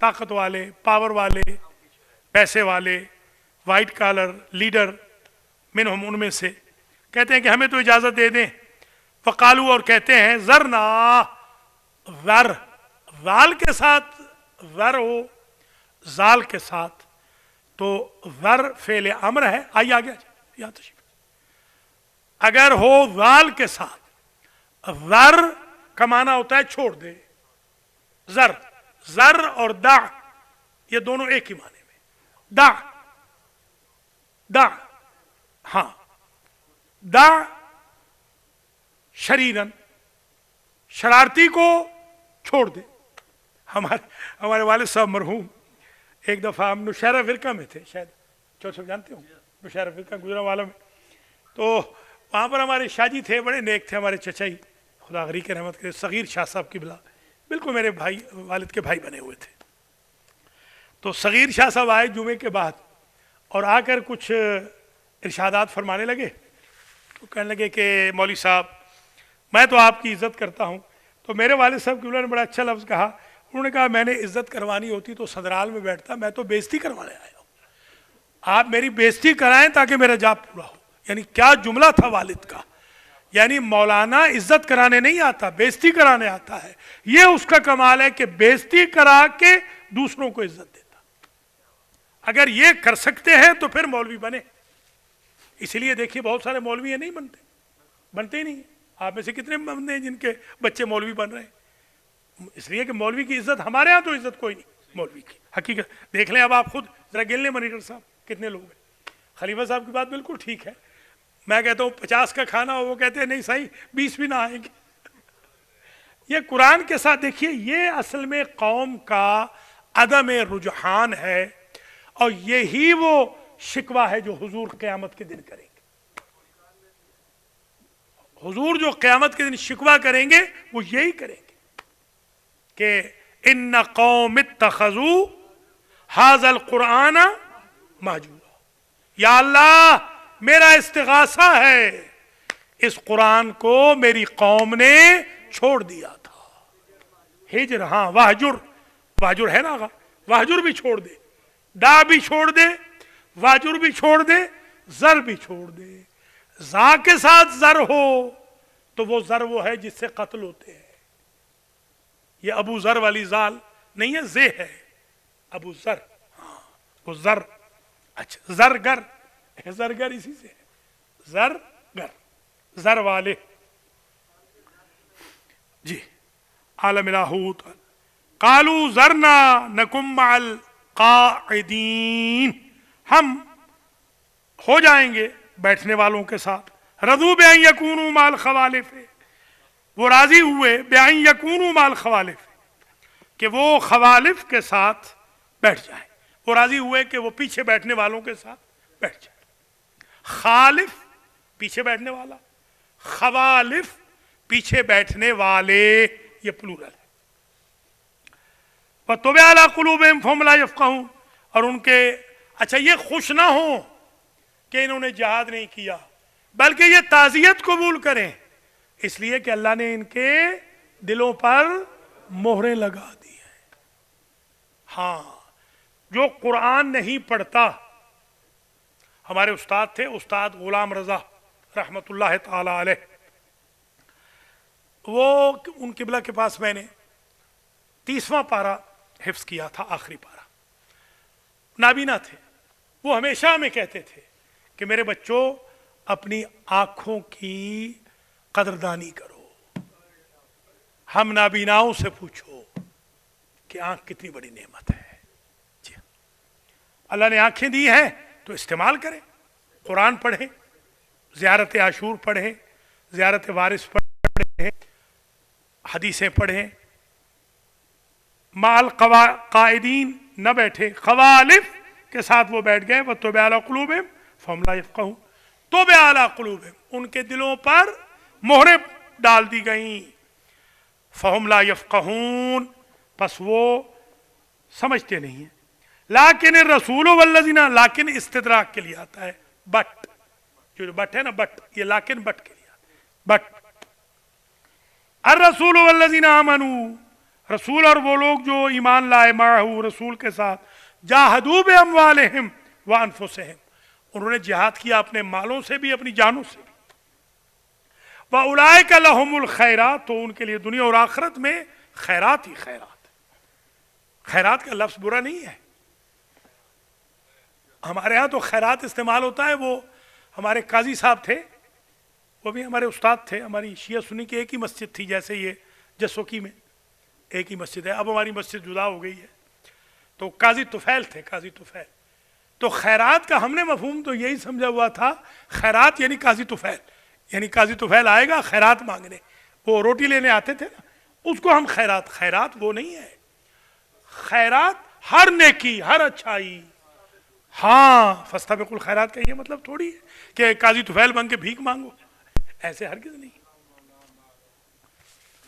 طاقت والے، پاور والے، پیسے والے، وائٹ کالر لیڈر، منہم، ان میں سے. کہتے ہیں کہ ہمیں تو اجازت دے دیں. فقالو، اور کہتے ہیں، ذرنا، ذال کے ساتھ ذر ہو، زال کے ساتھ، تو ذر فعل امر ہے، آئیے آگے یہاں تشریف، اگر ہو ذال کے ساتھ، ذر کا معنی ہوتا ہے چھوڑ دے، زر، زر اور دع یہ دونوں ایک ہی معنی میں، دع، دع، ہاں، دع شریرن، شرارتی کو چھوڑ دے۔ ہمارے والد صاحب مرحوم ایک دفعہ ہم نوشہرہ فرقہ میں تھے، شاید چوتھے جانتے ہوں نوشہرہ فرقہ گجرانوالہ میں، تو وہاں پر ہمارے شاہ جی تھے، بڑے نیک تھے ہمارے چچائی، خدا غری کے رحمت کرے، صغیر شاہ صاحب کی بلا، بالکل میرے بھائی والد کے بھائی بنے ہوئے تھے۔ تو صغیر شاہ صاحب آئے جمعے کے بعد اور آ کر کچھ ارشادات فرمانے لگے، تو کہنے لگے کہ مولوی صاحب میں تو آپ کی عزت کرتا ہوں۔ تو میرے والد صاحب کی نے بڑا اچھا لفظ کہا، انہوں نے کہا میں نے عزت کروانی ہوتی تو صدرال میں بیٹھتا، میں تو بےزتی کروانے آیا ہوں، آپ میری بےزتی کرائیں تاکہ میرا جاب پورا ہو۔ یعنی کیا جملہ تھا والد کا، یعنی مولانا عزت کرانے نہیں آتا، بےزتی کرانے آتا ہے، یہ اس کا کمال ہے کہ بےزتی کرا کے دوسروں کو عزت دیتا۔ اگر یہ کر سکتے ہیں تو پھر مولوی بنے۔ اس لیے دیکھیے بہت سارے مولوی نہیں بنتے ہی نہیں، آپ میں سے کتنے بندے ہیں جن کے بچے مولوی بن رہے ہیں؟ اس لیے کہ مولوی کی عزت، ہمارے ہاں تو عزت کوئی نہیں مولوی کی، حقیقت دیکھ لیں اب آپ خود ذرا گن لیں منیٹر صاحب کتنے لوگ ہیں۔ خلیفہ صاحب کی بات بالکل ٹھیک ہے، میں کہتا ہوں 50 کا کھانا ہو، وہ کہتے ہیں نہیں صحیح 20 بھی نہ آئیں گے۔ یہ قرآن کے ساتھ دیکھیے، یہ اصل میں قوم کا عدم رجحان ہے، اور یہی وہ شکوہ ہے جو حضور قیامت کے دن کریں گے۔ حضور جو قیامت کے دن شکوہ کریں گے وہ یہی کریں گے کہ ان قوم اتخذوا ھذا القرآن مہجورا، یا اللہ میرا استغاثہ ہے، اس قرآن کو میری قوم نے چھوڑ دیا تھا۔ ہجر، ہاں وہجر، وہجر ہے نا، وہجر بھی چھوڑ دے، دا بھی چھوڑ دے، واجر بھی چھوڑ دے، زر بھی چھوڑ دے۔ زا کے ساتھ زر ہو تو وہ زر وہ ہے جس سے قتل ہوتے ہیں، یہ ابو ذر والی زال نہیں ہے، زے ہے ابو ذر، ہاں وہ زر، اچھا زرگر، زرگر اسی سے ہے، زرگر، زر والے۔ جی عالم لاہوت، قالوا ذرنا نکم مع القاعدین، ہم ہو جائیں گے بیٹھنے والوں کے ساتھ، رضوا بأن یکونوا مع الخوالف، وہ راضی ہوئے بأن یکونوا مع الخوالف کہ وہ خوالف کے ساتھ بیٹھ جائیں، وہ راضی ہوئے کہ وہ پیچھے بیٹھنے والوں کے ساتھ بیٹھ جائیں۔ خالف پیچھے بیٹھنے والا، خوالف پیچھے بیٹھنے والے، یہ پلورل ہے۔ وَطُبِعَ عَلَىٰ قُلُوبِهِمْ فَهُمْ لَا يَفْقَهُونَ، اور ان کے اچھا یہ خوش نہ ہوں کہ انہوں نے جہاد نہیں کیا، بلکہ یہ تعزیت قبول کریں، اس لیے کہ اللہ نے ان کے دلوں پر مہریں لگا دی ہیں۔ ہاں جو قرآن نہیں پڑھتا، ہمارے استاد تھے استاد غلام رضا رحمت اللہ تعالی علیہ، وہ ان قبلہ کے پاس میں نے 30واں پارہ حفظ کیا تھا، آخری پارہ، نابینا تھے، وہ ہمیشہ ہمیں کہتے تھے کہ میرے بچوں اپنی آنکھوں کی قدردانی کرو، ہم نابیناؤں سے پوچھو کہ آنکھ کتنی بڑی نعمت ہے۔ جی اللہ نے آنکھیں دی ہیں تو استعمال کریں، قرآن پڑھیں، زیارت عاشور پڑھیں، زیارت وارث پڑھیں، حدیثیں پڑھیں، مع القائدین نہ بیٹھے، خوالف کے ساتھ وہ بیٹھ گئے، وَطُبِعَ عَلَىٰ قُلُوبِهِمْ فَهُمْ لَا يَفْقَهُونَ، طُبِعَ عَلَىٰ قُلُوبِهِمْ، ان کے دلوں پر مہریں ڈال دی گئیں، فَهُمْ لَا يَفْقَهُونَ، پس وہ سمجھتے نہیں ہیں۔ لیکن الرسول والذین، لیکن استدراک کے لیے آتا ہے، بٹ جو بٹ ہے نا، بٹ یہ لیکن بٹ کے لیے آتا ہے، بٹ الرسول والذین آمنوا، رسول اور وہ لوگ جو ایمان لائے، معہو رسول کے ساتھ، جاہدوا باموالہم وانفسہم، انہوں نے جہاد کیا اپنے مالوں سے بھی اپنی جانوں سے بھی، وَأُولَئِكَ لَهُمُ الْخَيْرَاتُ، تو ان کے لیے دنیا اور آخرت میں خیرات ہی خیرات۔ خیرات کا لفظ برا نہیں ہے، ہمارے ہاں تو خیرات استعمال ہوتا ہے. وہ ہمارے قاضی صاحب تھے, وہ بھی ہمارے استاد تھے. ہماری شیعہ سنی کی ایک ہی مسجد تھی, جیسے یہ جسوکی میں ایک ہی مسجد ہے. اب ہماری مسجد جدا ہو گئی ہے. تو قاضی طفیل تھے, قاضی طفیل. تو خیرات کا ہم نے مفہوم تو یہی سمجھا ہوا تھا, خیرات یعنی قاضی طفیل, یعنی قاضی طفیل آئے گا خیرات مانگنے. وہ روٹی لینے آتے تھے نا, اس کو ہم خیرات. خیرات وہ نہیں ہے. خیرات ہر نیکی, ہر اچھائی. ہاں, فاستبقوا الخیرات کا یہ مطلب تھوڑی ہے کہ قاضی طفیل بن کے بھیک مانگو, ایسے ہرگز نہیں.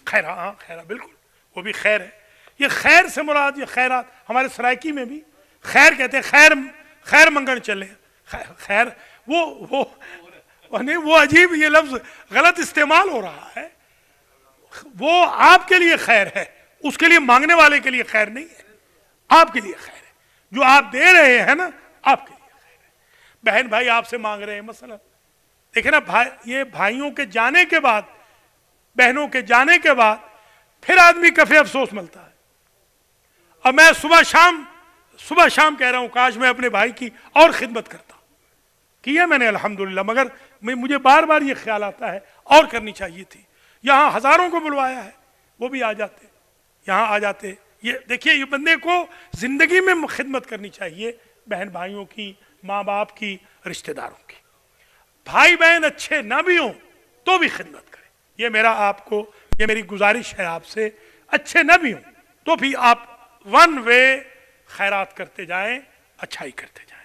خیر, ہاں خیر بالکل, وہ بھی خیر ہے. یہ خیر سے مراد یہ خیرات. ہمارے سرائکی میں بھی خیر کہتے ہیں, خیر خیر منگن چلے. خیر وہ عجیب یہ لفظ غلط استعمال ہو رہا ہے. وہ آپ کے لیے خیر ہے, اس کے لیے مانگنے والے کے لیے خیر نہیں ہے. آپ کے لیے خیر ہے, جو آپ دے رہے ہیں نا آپ کے لیے خیر ہے. بہن بھائی آپ سے مانگ رہے ہیں مثلا, دیکھیں نا بھائی, یہ بھائیوں کے جانے کے بعد, بہنوں کے جانے کے بعد پھر آدمی کفے افسوس ملتا ہے. اب میں صبح شام کہہ رہا ہوں کاش میں اپنے بھائی کی اور خدمت کرتا. کیا میں نے الحمدللہ, مگر مجھے بار بار یہ خیال آتا ہے اور کرنی چاہیے تھی. یہاں ہزاروں کو بلوایا ہے, وہ بھی آ جاتے, یہاں آ جاتے. یہ دیکھیے, یہ بندے کو زندگی میں خدمت کرنی چاہیے, بہن بھائیوں کی, ماں باپ کی, رشتہ داروں کی. بھائی بہن اچھے نہ بھی ہوں تو بھی خدمت کریں. یہ میرا آپ کو, یہ میری گزارش ہے آپ سے. اچھے نہ بھی ہوں تو بھی آپ ون وے خیرات کرتے جائیں, اچھائی کرتے جائیں.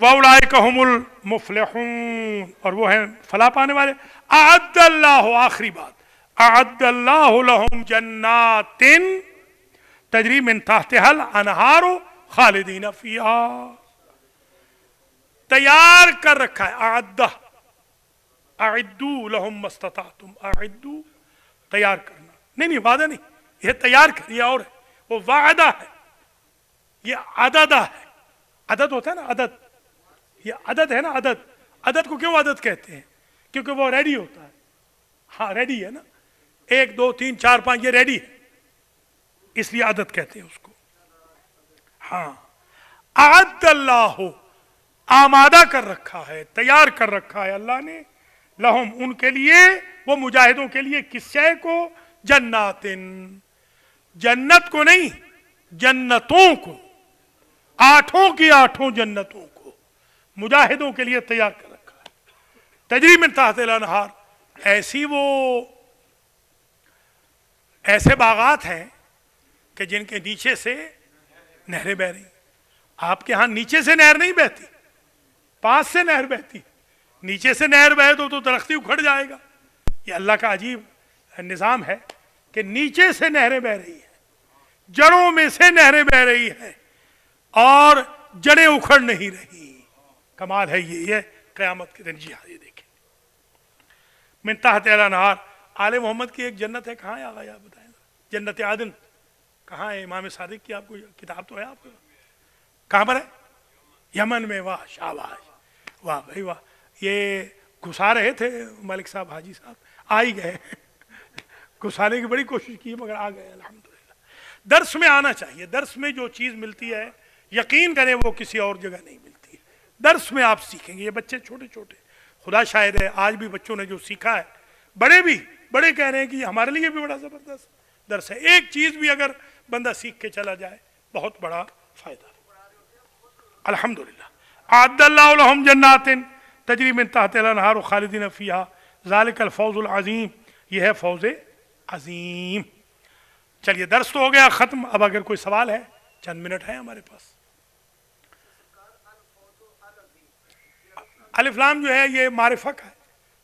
وَأُولَٰئِكَ هُمُ الْمُفْلِحُونَ, اور وہ ہیں فلاح پانے والے. اعد اللہ, آخری بات, اعد اللہ لہم جنات تجری من تحتها الانہار خالدین فیہا. تیار کر رکھا ہے. اعدہ, اعدو لہم ما استطعتم, اعدو تیار کرنا. نہیں وعدہ نہیں, یہ تیار کر, یہ اور ہے. وہ وعدہ ہے, یہ عددہ ہے. عدد ہوتا ہے نا, عدد, یہ عدد ہے نا. عدد, عدد کو کیوں عدد کہتے ہیں؟ کیونکہ وہ ریڈی ہوتا ہے. ہاں ریڈی ہے نا, 1 2 3 4 5 یہ ریڈی ہے, اس لیے عدد کہتے ہیں اس کو. ہاں, اعد اللہ, آمادہ کر رکھا ہے, تیار کر رکھا ہے اللہ نے, لہم ان کے لیے, وہ مجاہدوں کے لیے, کس شے کو؟ جنات, جنت کو نہیں, جنتوں کو, 8 کی 8 جنتوں کو مجاہدوں کے لیے تیار کر رکھا ہے. تجری من تحت الانہار, ایسے باغات ہیں کہ جن کے نیچے سے نہریں بہ رہی. آپ کے ہاں نیچے سے نہر نہیں بہتی, پاس سے نہر بہتی. نیچے سے نہر بہے تو درخت ہی اکھڑ جائے گا. یہ اللہ کا عجیب نظام ہے کہ نیچے سے نہریں بہ رہی ہیں, جڑوں میں سے نہریں بہ رہی ہیں, اور جڑیں اکھڑ نہیں رہی. کمال ہے یہ قیامت کے دن. جی ہاں, یہ دیکھیں, من تحت الانہار. آل محمد کی ایک جنت ہے, کہاں ہے آقا, آپ بتائیں. جنت عدن کہاں ہے؟ امام صادق کی آپ کو کتاب تو ہے آپ کو, کہاں پر ہے؟ یمن میں. واہ شاباش, واہ بھائی واہ. یہ گھسا رہے تھے ملک صاحب, حاجی صاحب آ ہی گئے. گھسانے کی بڑی کوشش کی مگر آ گئے الحمدللہ. درس میں آنا چاہیے. درس میں جو چیز ملتی ہے یقین کریں وہ کسی اور جگہ نہیں ملتی. درس میں آپ سیکھیں گے. یہ بچے چھوٹے چھوٹے, خدا شاہد ہے آج بھی بچوں نے جو سیکھا ہے, بڑے کہہ رہے ہیں کہ یہ ہمارے لیے بھی بڑا زبردست درس ہے. ایک چیز بھی اگر بندہ سیکھ کے چلا جائے بہت بڑا فائدہ. الحمدللہ. اعد اللہ لہم جنات تجری من تحت الانہار خالدین فیہا ذالک الفوز العظیم. یہ ہے فوز عظیم. چلیے درس تو ہو گیا ختم. اب اگر کوئی سوال ہے, چند منٹ ہے ہمارے پاس. الف لام جو ہے یہ معرفہ کا ہے,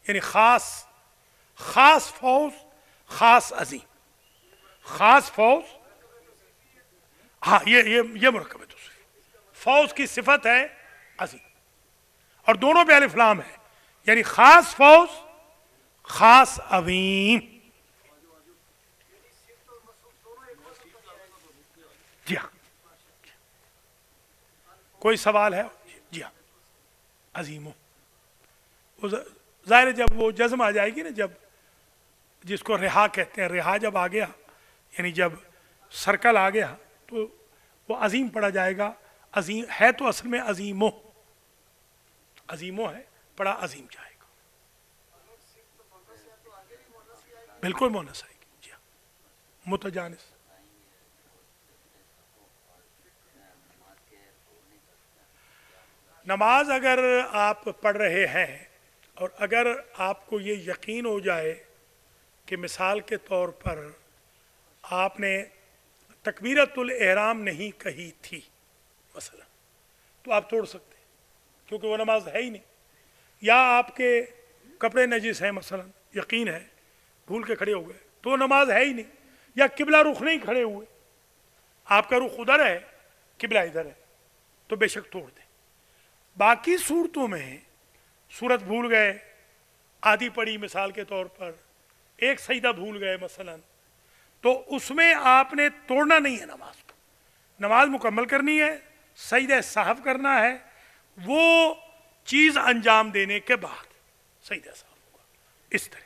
یعنی خاص فوز, خاص عظیم, خاص فوز. ہاں یہ مرکب ہے. فوز کی صفت ہے عظیم, اور دونوں پہ الف لام ہے, یعنی خاص فوز, خاص عظیم. جی ہاں, کوئی سوال ہے؟ جی ہاں. عظیم ہو, ظاہر جب وہ جزم آ جائے گی نا, جب جس کو رہا کہتے ہیں, رہا جب آ گیا یعنی جب سرکل آ گیا تو وہ عظیم پڑا جائے گا. عظیم ہے تو اصل میں عظیمو ہے، بڑا عظیم جائے گا، بالکل مونس آئے گی، جی ہاں، متجانس۔ نماز اگر آپ پڑھ رہے ہیں اور اگر آپ کو یہ یقین ہو جائے کہ مثال کے طور پر آپ نے تکبیرۃ الاحرام نہیں کہی تھی مثلا، تو آپ توڑ سکتے ہیں کیونکہ وہ نماز ہے ہی نہیں، یا آپ کے کپڑے نجس ہیں مثلا، یقین ہے بھول کے کھڑے ہو گئے تو وہ نماز ہے ہی نہیں، یا قبلہ رخ نہیں کھڑے ہوئے، آپ کا رخ ادھر ہے قبلہ ادھر ہے، تو بے شک توڑ دیں۔ باقی صورتوں میں صورت بھول گئے، آدھی پڑی مثال کے طور پر، ایک سجدہ بھول گئے مثلا، تو اس میں آپ نے توڑنا نہیں ہے نماز کو، نماز مکمل کرنی ہے، سجدہ سہو کرنا ہے، وہ چیز انجام دینے کے بعد سجدہ سہو ہوگا، اس طرح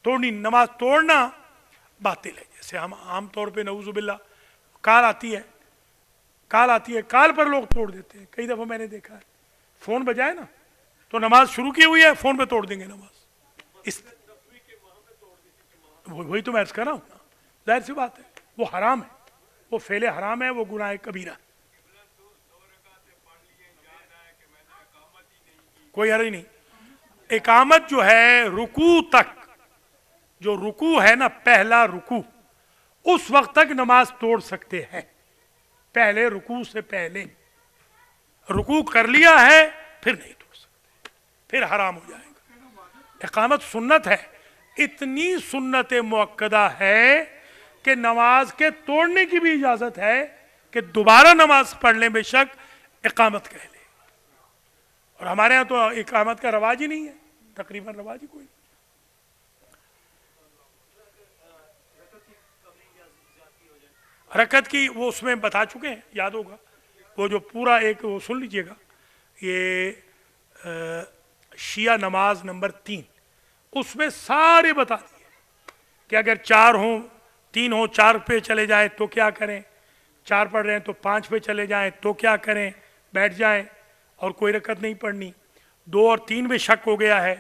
توڑنی، نماز توڑنا باطل ہے۔ جیسے ہم عام طور پہ نعوذ باللہ کال آتی ہے، کال پر لوگ توڑ دیتے ہیں، کئی دفعہ میں نے دیکھا ہے، فون بجائے نا تو نماز شروع کی ہوئی ہے، فون پہ توڑ دیں گے نماز، اس وہی تو میں عرض کر رہا ہوں نا، ظاہر سی بات ہے وہ حرام ہے، وہ فعل حرام ہے، وہ گناہ کبیرہ، کوئی حرج نہیں۔ اقامت جو ہے رکوع تک، جو رکوع ہے نا پہلا رکوع، اس وقت تک نماز توڑ سکتے ہیں، پہلے رکوع سے پہلے، رکوع کر لیا ہے پھر نہیں توڑ سکتے، پھر حرام ہو جائے گا۔ اقامت سنت ہے، اتنی سنت مؤکدہ ہے کہ نماز کے توڑنے کی بھی اجازت ہے کہ دوبارہ نماز پڑھ لیں بے شک، اقامت کہہ لیں، اور ہمارے ہاں تو اقامت کا رواج ہی نہیں ہے، تقریباً رواج ہی کوئی نہیں۔ رکعت کی وہ اس میں بتا چکے ہیں، یاد ہوگا، وہ جو پورا ایک وہ سن لیجئے گا، یہ شیعہ نماز نمبر 3، اس میں سارے بتا دیے کہ اگر 4 ہوں، 3 ہوں، 4 پہ چلے جائیں تو کیا کریں، 4 پڑھ رہے ہیں تو 5 پہ چلے جائیں تو کیا کریں، بیٹھ جائیں اور کوئی رکعت نہیں پڑھنی، 2 اور 3 میں شک ہو گیا ہے،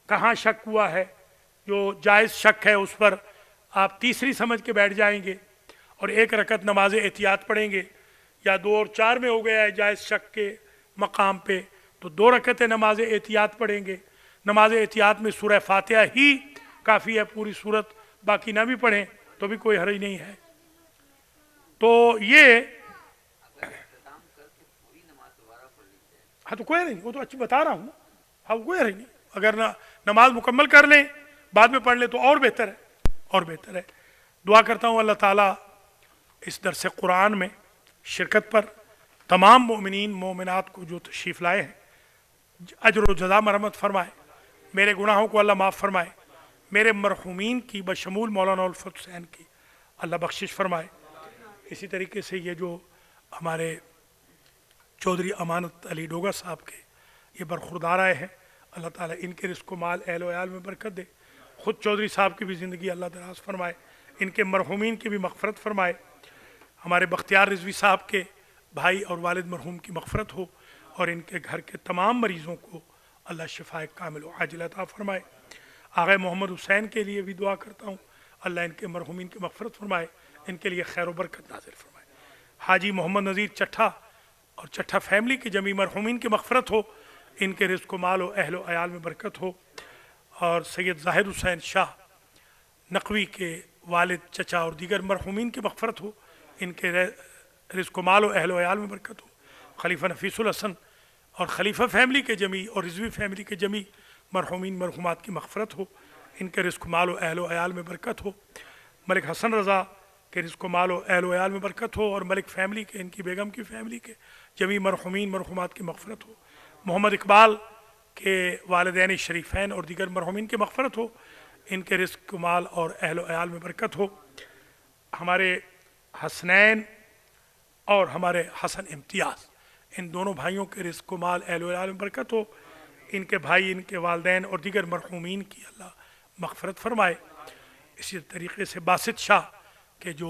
کہاں شک ہوا ہے، جو جائز شک ہے اس پر آپ تیسری سمجھ کے بیٹھ جائیں گے اور 1 رکعت نماز احتیاط پڑھیں گے، یا 2 اور 4 میں ہو گیا ہے جائز شک کے مقام پہ تو 2 رکعتیں نماز احتیاط پڑھیں گے، نماز احتیاط میں سورہ فاتحہ ہی کافی ہے، پوری سورت باقی نہ بھی پڑھیں تو بھی کوئی حرج نہیں ہے۔ تو یہ ہاں تو کوئی نہیں، وہ تو اچھی بتا رہا ہوں نا، ہاں کوئی حرج نہیں، اگر نماز مکمل کر لیں بعد میں پڑھ لیں تو اور بہتر ہے، اور بہتر ہے۔ دعا کرتا ہوں اللہ تعالیٰ اس درس قرآن میں شرکت پر تمام مومنین مومنات کو جو تشریف لائے ہیں اجر و جزا مرحمت فرمائے، میرے گناہوں کو اللہ معاف فرمائے، میرے مرحومین کی بشمول مولانا الفت حسین کی اللہ بخشش فرمائے۔ اسی طریقے سے یہ جو ہمارے چودھری امانت علی ڈوگا صاحب کے یہ برخوردار آئے ہیں، اللہ تعالیٰ ان کے رزق و مال اہل و عیال میں برکت دے، خود چودھری صاحب کی بھی زندگی اللہ دراز فرمائے، ان کے مرحومین کی بھی مغفرت فرمائے، ہمارے بختیار رضوی صاحب کے بھائی اور والد مرحوم کی مغفرت ہو، اور ان کے گھر کے تمام مریضوں کو اللہ شفاء کامل و عاجل عطا فرمائے۔ آغا محمد حسین کے لیے بھی دعا کرتا ہوں، اللہ ان کے مرحومین کی مغفرت فرمائے، ان کے لیے خیر و برکت نازل فرمائے۔ حاجی محمد نذیر چٹھا اور چٹھا فیملی کے جمیع مرحومین کی مغفرت ہو، ان کے رزق و مال و اہل و عیال میں برکت ہو، اور سید زاہد حسین شاہ نقوی کے والد چچا اور دیگر مرحومین کی مغفرت ہو، ان کے رزق و مال و اہل و عیال میں برکت ہو، خلیفہ نفیس الحسن اور خلیفہ فیملی کے جمیع اور رضوی فیملی کے جمیع مرحومین مرحومات کی مغفرت ہو، ان کے رزق و مال و اہل و عیال میں برکت ہو، ملک حسن رضا کے رزق و مال و اہل و عیال میں برکت ہو، اور ملک فیملی کے، ان کی بیگم کی فیملی کے جمیع مرحومین مرحومات کی مغفرت ہو، محمد اقبال کے والدین شریفین اور دیگر مرحومین کی مغفرت ہو، ان کے رزق و مال اور اہل و عیال میں برکت ہو، ہمارے حسنین اور ہمارے حسن امتیاز ان دونوں بھائیوں کے رزق و مال اہل و عیال میں برکت ہو، ان کے بھائی، ان کے والدین اور دیگر مرحومین کی اللہ مغفرت فرمائے۔ اسی طریقے سے باسط شاہ کے جو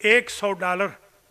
$100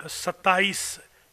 27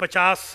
50